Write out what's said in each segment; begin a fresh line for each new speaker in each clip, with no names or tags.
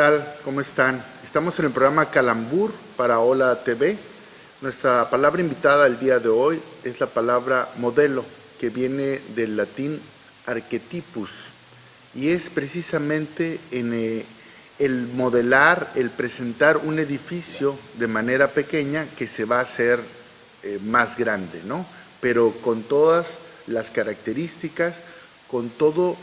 tal? ¿Cómo están? Estamos en el programa Calambur para Hola TV. Nuestra palabra invitada el día de hoy es la palabra modelo, que viene del latín archetypus, y es precisamente el modelar, el presentar un edificio de manera pequeña que se va a hacer más grande, ¿no? Pero con todas las características, con todo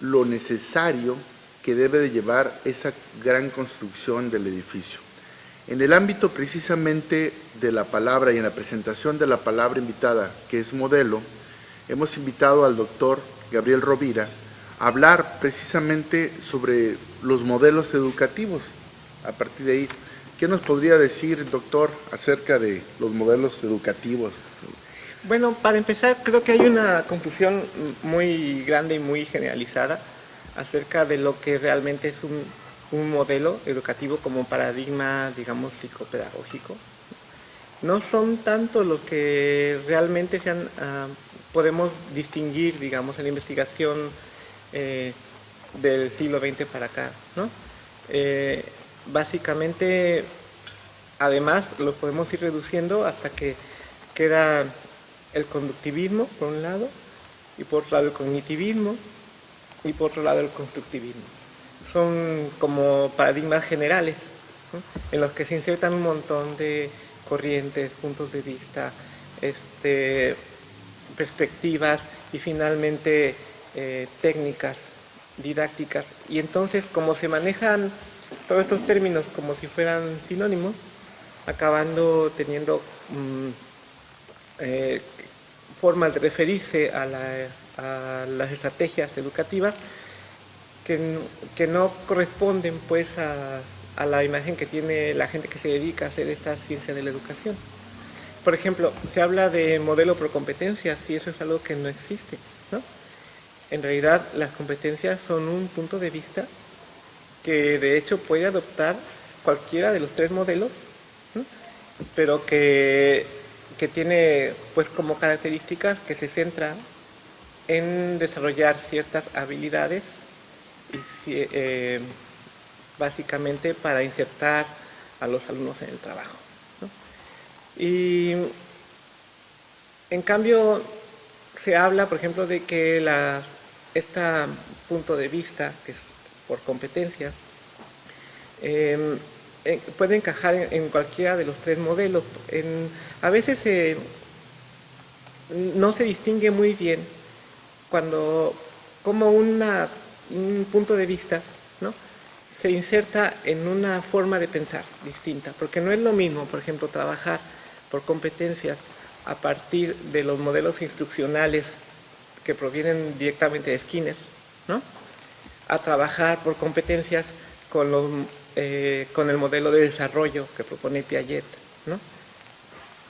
lo necesario que debe de llevar esa gran construcción del edificio. En el ámbito precisamente de la palabra y en la presentación de la palabra invitada, que es modelo, hemos invitado al doctor Gabriel Rovira a hablar precisamente sobre los modelos educativos. A partir de ahí, ¿qué nos podría decir, doctor, acerca de los modelos educativos?
Bueno, para empezar, creo que hay una confusión muy grande y muy generalizada acerca de lo que realmente es un modelo educativo como paradigma, digamos, psicopedagógico. No son tanto los que realmente podemos distinguir, digamos, en la investigación del siglo XX para acá, ¿no? Básicamente, además, los podemos ir reduciendo hasta que queda el conductivismo, por un lado, y por otro lado el cognitivismo, y por otro lado el constructivismo. Son como paradigmas generales, ¿no?, en los que se insertan un montón de corrientes, puntos de vista, perspectivas y finalmente técnicas didácticas. Y entonces, como se manejan todos estos términos como si fueran sinónimos, acabando teniendo formas de referirse a las estrategias educativas que no corresponden pues a la imagen que tiene la gente que se dedica a hacer esta ciencia de la educación. Por ejemplo, se habla de modelo por competencias y eso es algo que no existe, ¿no? En realidad, las competencias son un punto de vista que de hecho puede adoptar cualquiera de los tres modelos, ¿no?, pero que tiene pues como características que se centra en desarrollar ciertas habilidades y básicamente para insertar a los alumnos en el trabajo, ¿no? Y en cambio se habla, por ejemplo, de que este punto de vista, que es por competencias, puede encajar en cualquiera de los tres modelos. A veces no se distingue muy bien como un punto de vista, ¿no?, se inserta en una forma de pensar distinta, porque no es lo mismo, por ejemplo, trabajar por competencias a partir de los modelos instruccionales que provienen directamente de Skinner, ¿no?, a trabajar por competencias con el modelo de desarrollo que propone Piaget, ¿no?,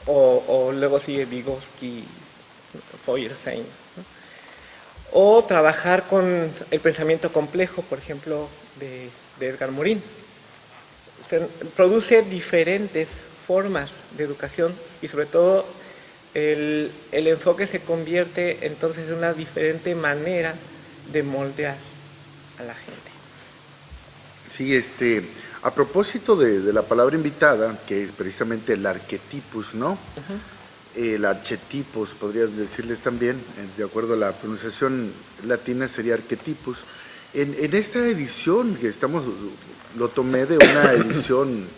o luego sigue Vygotsky, Feuerstein, ¿no?, o trabajar con el pensamiento complejo, por ejemplo, de Edgar Morin. Produce diferentes formas de educación y sobre todo el enfoque se convierte entonces en una diferente manera de moldear a la gente.
Sí, a propósito de la palabra invitada, que es precisamente el arquetipus, ¿no? El archetipos, podrías decirles también, de acuerdo a la pronunciación latina sería arquetipus. En esta edición que lo tomé de una edición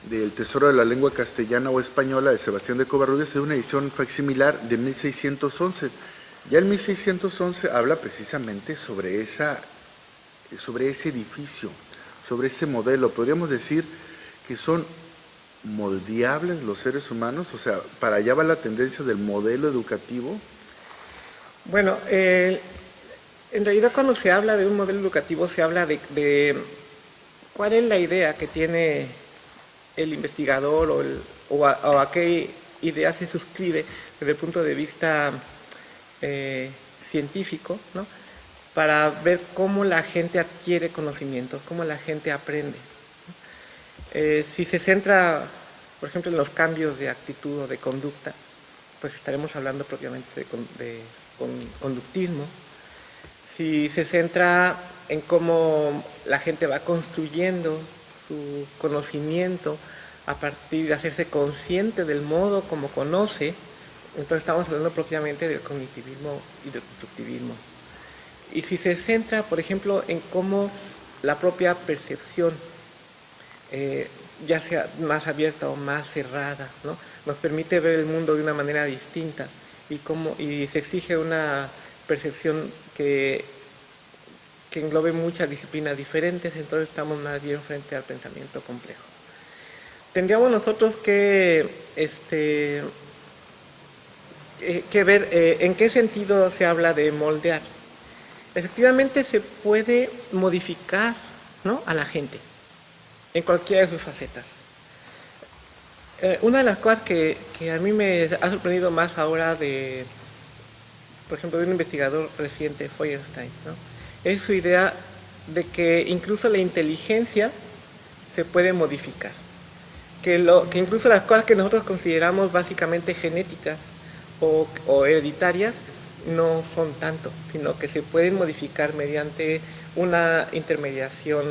del Tesoro de la Lengua Castellana o Española de Sebastián de Covarrubias, es una edición facsimilar de 1611. Ya en 1611 habla precisamente sobre ese edificio, sobre ese modelo. Podríamos decir que son moldeables los seres humanos, o sea, para allá va la tendencia del modelo educativo.
Bueno, en realidad cuando se habla de un modelo educativo se habla de cuál es la idea que tiene el investigador o a qué idea se suscribe desde el punto de vista científico, ¿no?, para ver cómo la gente adquiere conocimientos, cómo la gente aprende. Si se centra, por ejemplo, en los cambios de actitud o de conducta, pues estaremos hablando propiamente de conductismo. Si se centra en cómo la gente va construyendo su conocimiento a partir de hacerse consciente del modo como conoce. Entonces estamos hablando propiamente del cognitivismo y del constructivismo. Y si se centra, por ejemplo, en cómo la propia percepción, ya sea más abierta o más cerrada, ¿no?, nos permite ver el mundo de una manera distinta y se exige una percepción que englobe muchas disciplinas diferentes, entonces estamos más bien frente al pensamiento complejo. Tendríamos nosotros que ver en qué sentido se habla de moldear. Efectivamente se puede modificar, ¿no?, a la gente en cualquiera de sus facetas. Una de las cosas que a mí me ha sorprendido más ahora por ejemplo, de un investigador reciente, Feuerstein, ¿no?, es su idea de que incluso la inteligencia se puede modificar. Que incluso las cosas que nosotros consideramos básicamente genéticas o hereditarias no son tanto, sino que se pueden modificar mediante una intermediación,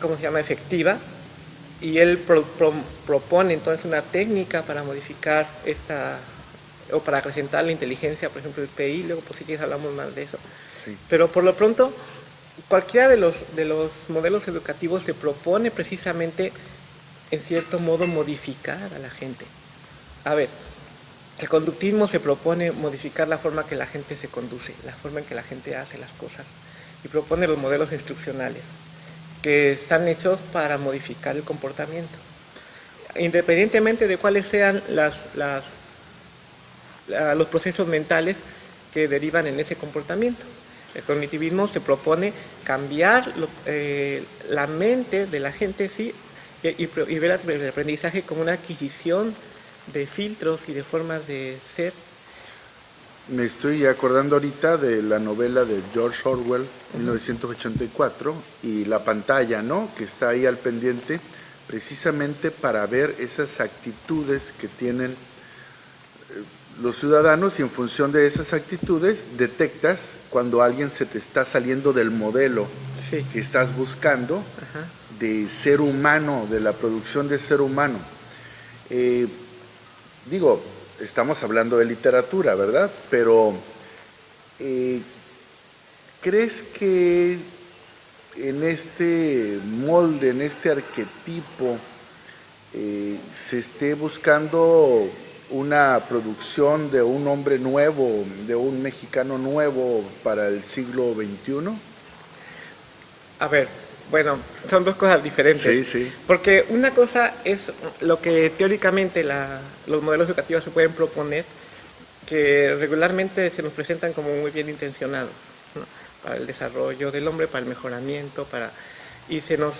¿cómo se llama?, efectiva, y él propone entonces una técnica para modificar o para acrecentar la inteligencia, por ejemplo, el PI, luego pues si quieres hablamos más de eso. Sí. Pero por lo pronto, cualquiera de los modelos educativos se propone precisamente, en cierto modo, modificar a la gente. A ver, el conductismo se propone modificar la forma que la gente se conduce, la forma en que la gente hace las cosas, y propone los modelos instruccionales, que están hechos para modificar el comportamiento, independientemente de cuáles sean los procesos mentales que derivan en ese comportamiento. El cognitivismo se propone cambiar la mente de la gente, sí, y ver el aprendizaje como una adquisición de filtros y de formas de ser.
Me estoy acordando ahorita de la novela de George Orwell, 1984, y la pantalla, ¿no?, que está ahí al pendiente, precisamente para ver esas actitudes que tienen los ciudadanos, y en función de esas actitudes detectas cuando alguien se te está saliendo del modelo, sí, que estás buscando. Ajá. De ser humano, de la producción de ser humano. Digo, estamos hablando de literatura, ¿verdad? Pero ¿crees que en este molde, en este arquetipo, se esté buscando una producción de un hombre nuevo, de un mexicano nuevo para el siglo XXI?
A ver, bueno, son dos cosas diferentes.
Sí, sí.
Porque una cosa es lo que teóricamente los modelos educativos se pueden proponer, que regularmente se nos presentan como muy bien intencionados, ¿no?, para el desarrollo del hombre, para el mejoramiento, y se nos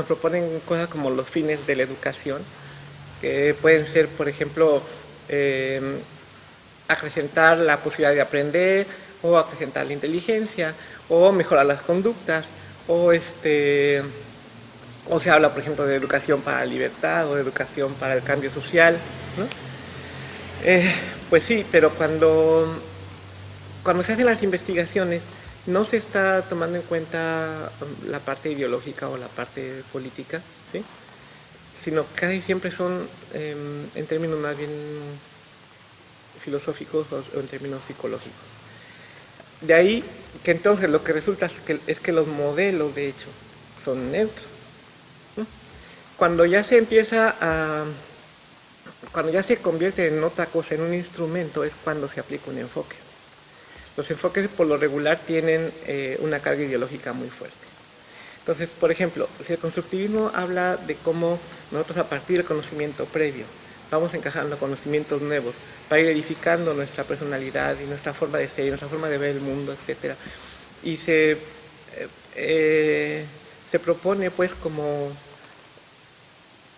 proponen cosas como los fines de la educación, que pueden ser, por ejemplo, acrecentar la posibilidad de aprender, o acrecentar la inteligencia, o mejorar las conductas, o se habla, por ejemplo, de educación para la libertad, o de educación para el cambio social, ¿no? Pues sí, pero cuando se hacen las investigaciones, no se está tomando en cuenta la parte ideológica o la parte política, ¿sí?, sino casi siempre son en términos más bien filosóficos o en términos psicológicos. De ahí que entonces lo que resulta es que los modelos, de hecho, son neutros, ¿no? Cuando ya se convierte en otra cosa, en un instrumento, es cuando se aplica un enfoque. Los enfoques por lo regular tienen una carga ideológica muy fuerte. Entonces, por ejemplo, si el constructivismo habla de cómo nosotros, a partir del conocimiento previo, vamos encajando conocimientos nuevos para ir edificando nuestra personalidad y nuestra forma de ser, nuestra forma de ver el mundo, etc. Y se propone pues como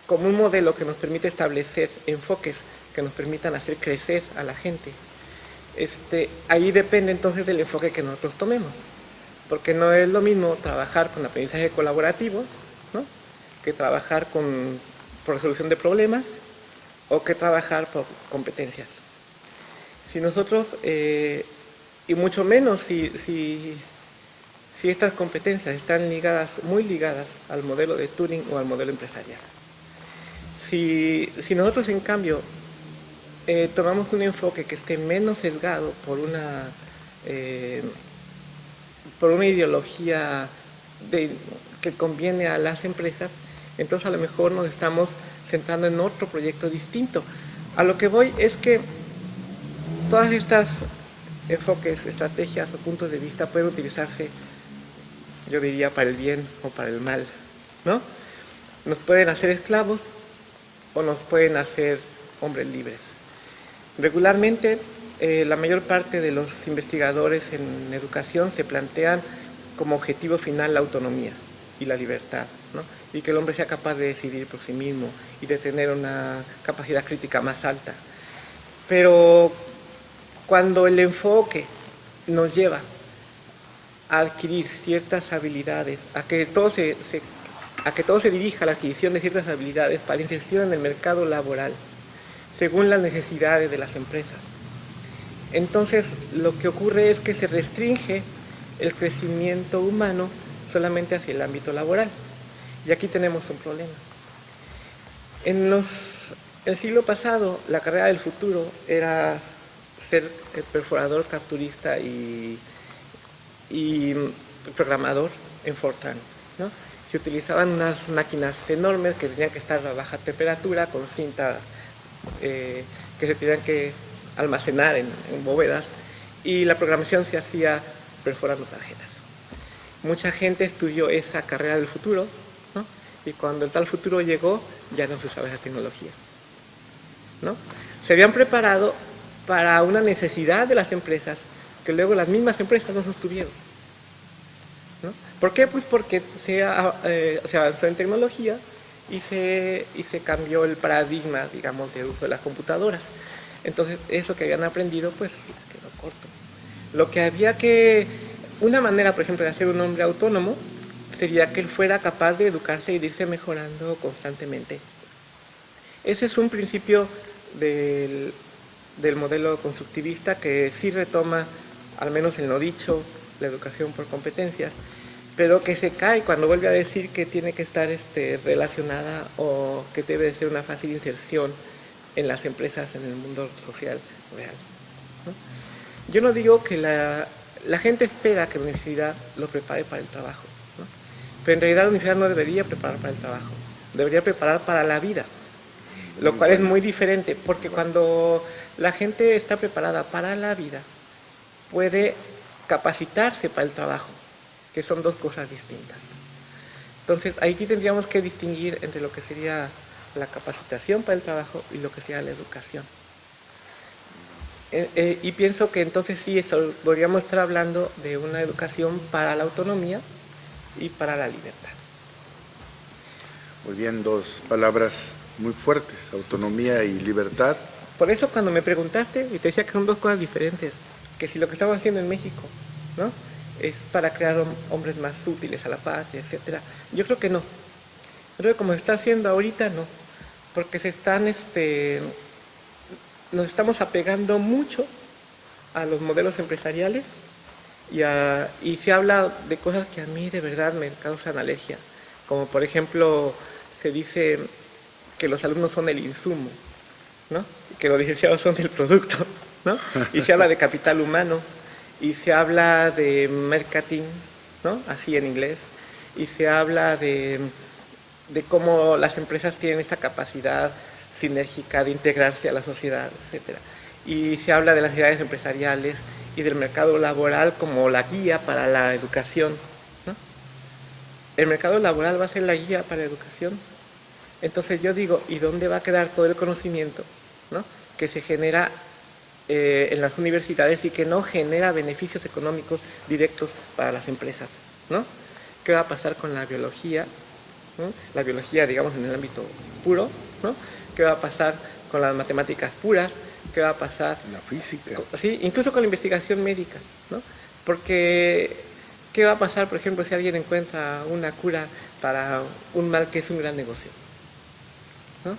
un modelo que nos permite establecer enfoques que nos permitan hacer crecer a la gente. Ahí depende entonces del enfoque que nosotros tomemos, porque no es lo mismo trabajar con aprendizaje colaborativo, ¿no?, que trabajar por resolución de problemas, o que trabajar por competencias. Si nosotros y mucho menos si estas competencias están ligadas, muy ligadas al modelo de Turing o al modelo empresarial. Si nosotros, en cambio, tomamos un enfoque que esté menos sesgado por una ideología que conviene a las empresas, entonces a lo mejor nos estamos centrando en otro proyecto distinto. A lo que voy es que todas estas enfoques, estrategias o puntos de vista pueden utilizarse, yo diría, para el bien o para el mal, ¿no? Nos pueden hacer esclavos o nos pueden hacer hombres libres. Regularmente, la mayor parte de los investigadores en educación se plantean como objetivo final la autonomía y la libertad, ¿no? Y que el hombre sea capaz de decidir por sí mismo y de tener una capacidad crítica más alta. Pero cuando el enfoque nos lleva a adquirir ciertas habilidades, a que todo se dirija a la adquisición de ciertas habilidades para inserción en el mercado laboral, según las necesidades de las empresas, entonces lo que ocurre es que se restringe el crecimiento humano solamente hacia el ámbito laboral. Y aquí tenemos un problema. En el siglo pasado, la carrera del futuro era ser perforador, capturista y programador en Fortran, ¿no? Se utilizaban unas máquinas enormes que tenían que estar a baja temperatura, con cinta que se tenían que almacenar en bóvedas, y la programación se hacía perforando tarjetas. Mucha gente estudió esa carrera del futuro, ¿no? Y cuando el tal futuro llegó, ya no se usaba esa tecnología, ¿no? Se habían preparado para una necesidad de las empresas que luego las mismas empresas no sostuvieron, ¿no? ¿Por qué? Pues porque se avanzó en tecnología y se cambió el paradigma, digamos, de uso de las computadoras. Entonces, eso que habían aprendido, pues, quedó corto. Lo que había que... Una manera, por ejemplo, de hacer un hombre autónomo sería que él fuera capaz de educarse y de irse mejorando constantemente. Ese es un principio del modelo constructivista que sí retoma, al menos en lo dicho, la educación por competencias, pero que se cae cuando vuelve a decir que tiene que estar relacionada o que debe de ser una fácil inserción en las empresas, en el mundo social real, ¿no? Yo no digo que la gente espera que la universidad lo prepare para el trabajo, ¿no? Pero en realidad la universidad no debería preparar para el trabajo, debería preparar para la vida, lo cual es muy diferente, porque cuando la gente está preparada para la vida, puede capacitarse para el trabajo, que son dos cosas distintas. Entonces, aquí tendríamos que distinguir entre lo que sería la capacitación para el trabajo y lo que sería la educación. Y pienso que entonces sí, podríamos estar hablando de una educación para la autonomía y para la libertad.
Muy bien, dos palabras muy fuertes, autonomía y libertad.
Por eso cuando me preguntaste, y te decía que son dos cosas diferentes, que si lo que estamos haciendo en México, ¿no?, es para crear hombres más útiles a la patria, etcétera, yo creo que no. Creo que como se está haciendo ahorita, no. Porque nos estamos apegando mucho a los modelos empresariales y se habla de cosas que a mí de verdad me causan alergia. Como por ejemplo, se dice que los alumnos son el insumo, ¿no? Y que los licenciados son el producto, ¿no? Y se habla de capital humano, y se habla de marketing, ¿no?, así en inglés, y se habla de cómo las empresas tienen esta capacidad sinérgica de integrarse a la sociedad, etcétera. Y se habla de las entidades empresariales y del mercado laboral como la guía para la educación, ¿no? El mercado laboral va a ser la guía para la educación. Entonces yo digo, ¿y dónde va a quedar todo el conocimiento, ¿no?, que se genera en las universidades y que no genera beneficios económicos directos para las empresas, ¿no? ¿Qué va a pasar con la biología, ¿no?, la biología, digamos, en el ámbito puro, ¿no? ¿Qué va a pasar con las matemáticas puras? ¿Qué va a pasar?
La física.
Sí, incluso con la investigación médica, ¿no? Porque, ¿qué va a pasar, por ejemplo, si alguien encuentra una cura para un mal que es un gran negocio, ¿no?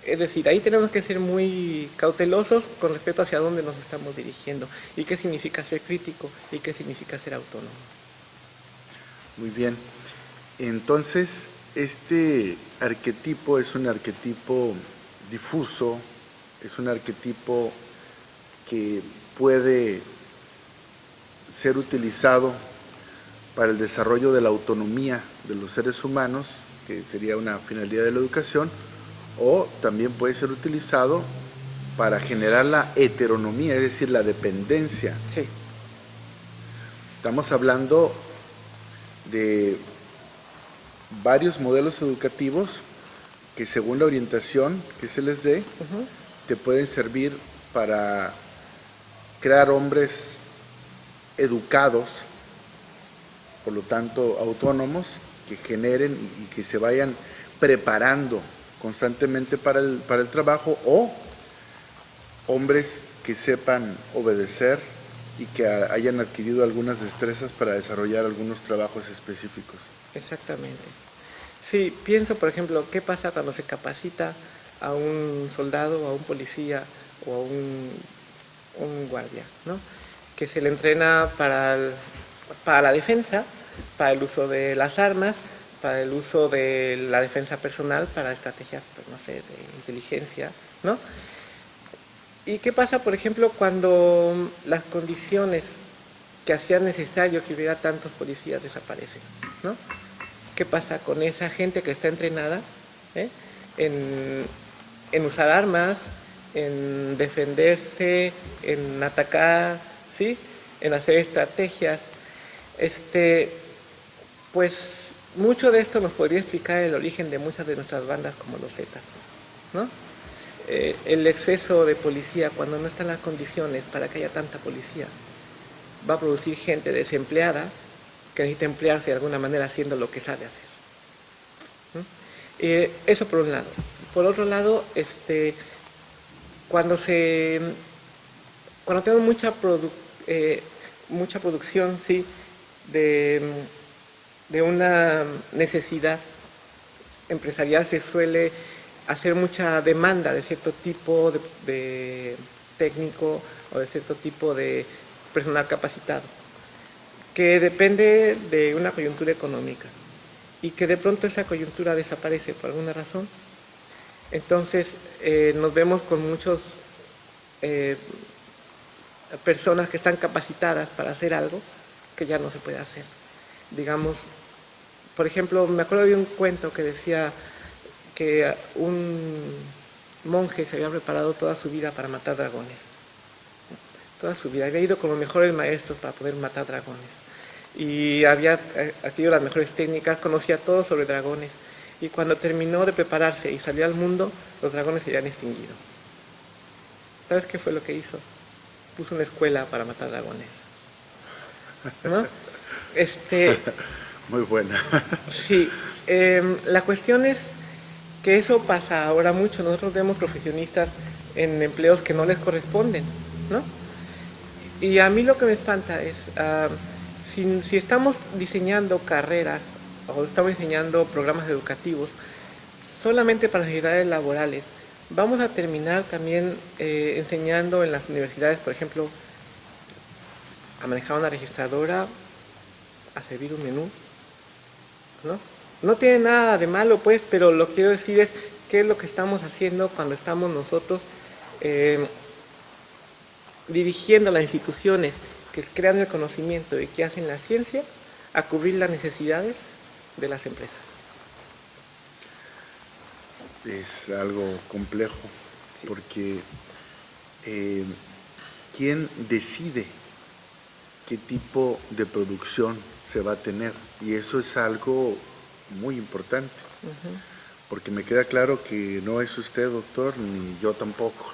Es decir, ahí tenemos que ser muy cautelosos con respecto hacia dónde nos estamos dirigiendo y qué significa ser crítico y qué significa ser autónomo.
Muy bien. Entonces, este arquetipo es un arquetipo difuso, es un arquetipo que puede ser utilizado para el desarrollo de la autonomía de los seres humanos, que sería una finalidad de la educación, o también puede ser utilizado para generar la heteronomía, es decir, la dependencia.
Sí.
Estamos hablando de varios modelos educativos que según la orientación que se les dé, te pueden servir para crear hombres educados, por lo tanto autónomos, que generen y que se vayan preparando constantemente para el trabajo, o hombres que sepan obedecer y que hayan adquirido algunas destrezas para desarrollar algunos trabajos específicos.
Exactamente. Sí, pienso, por ejemplo, qué pasa cuando se capacita a un soldado, a un policía o a un guardia, ¿no? Que se le entrena para la defensa, para el uso de las armas, para el uso de la defensa personal, para estrategias, pues, no sé, de inteligencia, ¿no? ¿Y qué pasa, por ejemplo, cuando las condiciones que hacían necesario que hubiera tantos policías desaparecen, ¿no? ¿Qué pasa con esa gente que está entrenada en usar armas, en defenderse, en atacar, ¿sí? En hacer estrategias? Pues mucho de esto nos podría explicar el origen de muchas de nuestras bandas como los Zetas, ¿no? El exceso de policía, cuando no están las condiciones para que haya tanta policía, va a producir gente desempleada que necesita emplearse de alguna manera haciendo lo que sabe hacer. Eso por un lado. Por otro lado, cuando tenemos mucha producción, sí, de una necesidad empresarial, se suele hacer mucha demanda de cierto tipo de técnico o de cierto tipo de personal capacitado, que depende de una coyuntura económica y que de pronto esa coyuntura desaparece por alguna razón. Entonces nos vemos con muchas personas que están capacitadas para hacer algo que ya no se puede hacer. Digamos, por ejemplo, me acuerdo de un cuento que decía que un monje se había preparado toda su vida para matar dragones. Toda su vida. Había ido con los mejores maestros para poder matar dragones. Y había adquirido las mejores técnicas, conocía todo sobre dragones. Y cuando terminó de prepararse y salió al mundo, los dragones se habían extinguido. ¿Sabes qué fue lo que hizo? Puso una escuela para matar dragones. ¿No?
Muy buena.
Sí. La cuestión es que eso pasa ahora mucho. Nosotros vemos profesionistas en empleos que no les corresponden, ¿no? Y a mí lo que me espanta es, si estamos diseñando carreras o estamos diseñando programas educativos solamente para necesidades laborales, vamos a terminar también enseñando en las universidades, por ejemplo, a manejar una registradora, a servir un menú, ¿no? No tiene nada de malo, pues, pero lo que quiero decir es qué es lo que estamos haciendo cuando estamos nosotros dirigiendo las instituciones que crean el conocimiento y que hacen la ciencia a cubrir las necesidades de las empresas.
Es algo complejo, sí, porque ¿quién decide qué tipo de producción se va a tener? Y eso es algo muy importante, porque me queda claro que no es usted, doctor, ni yo tampoco.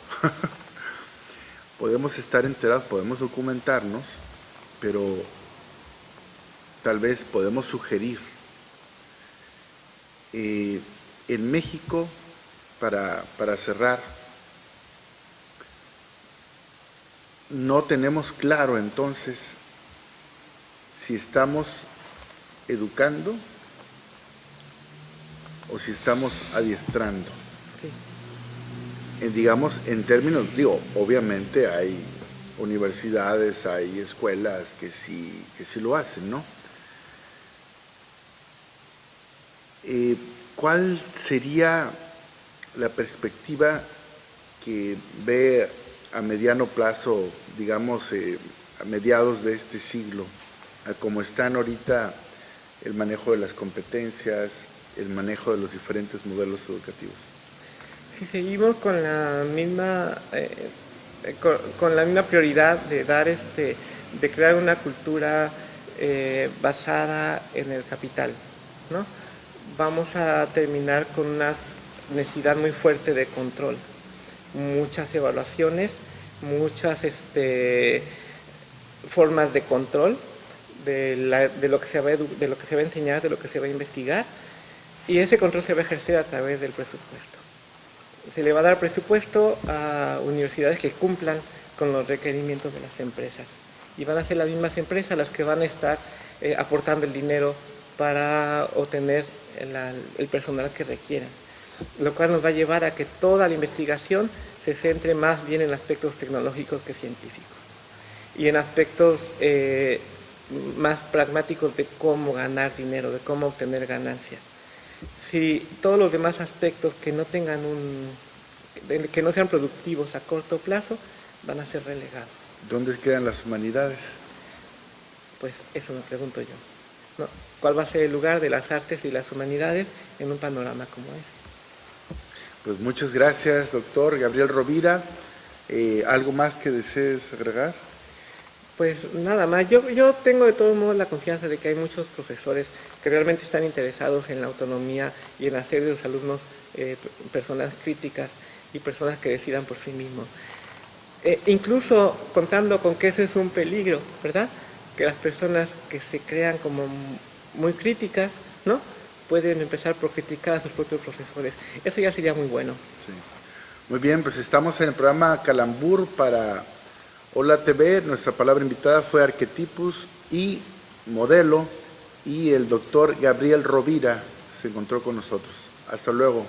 Podemos estar enterados, podemos documentarnos, pero tal vez podemos sugerir. En México, para cerrar, no tenemos claro entonces si estamos educando o si estamos adiestrando.
Sí.
digamos, en términos, digo, obviamente hay universidades, hay escuelas que sí lo hacen, ¿no? ¿Cuál sería la perspectiva que ve a mediano plazo, digamos, a mediados de este siglo, a cómo están ahorita el manejo de las competencias, el manejo de los diferentes modelos educativos?
Si seguimos con la misma con la misma prioridad de dar de crear una cultura basada en el capital, ¿no? Vamos a terminar con una necesidad muy fuerte de control, muchas evaluaciones, muchas formas de control de lo que se va a enseñar, de lo que se va a investigar, y ese control se va a ejercer a través del presupuesto. Se le va a dar presupuesto a universidades que cumplan con los requerimientos de las empresas, y van a ser las mismas empresas las que van a estar aportando el dinero para obtener el personal que requieran, lo cual nos va a llevar a que toda la investigación se centre más bien en aspectos tecnológicos que científicos y en aspectos más pragmáticos de cómo ganar dinero, de cómo obtener ganancias. Si todos los demás aspectos que no tengan que no sean productivos a corto plazo van a ser relegados.
¿Dónde quedan las humanidades?
Pues eso me pregunto yo, ¿no? ¿Cuál va a ser el lugar de las artes y las humanidades en un panorama como ese?
Pues muchas gracias, doctor Gabriel Rovira. ¿Algo más que desees agregar?
Pues nada más, yo tengo de todos modos la confianza de que hay muchos profesores que realmente están interesados en la autonomía y en hacer de los alumnos personas críticas y personas que decidan por sí mismos. Incluso contando con que ese es un peligro, ¿verdad? Que las personas que se crean como muy críticas, ¿no?, pueden empezar por criticar a sus propios profesores. Eso ya sería muy bueno.
Sí. Muy bien, pues estamos en el programa Calambur para Hola TV. Nuestra palabra invitada fue Arquetipus y Modelo, y el doctor Gabriel Rovira se encontró con nosotros. Hasta luego.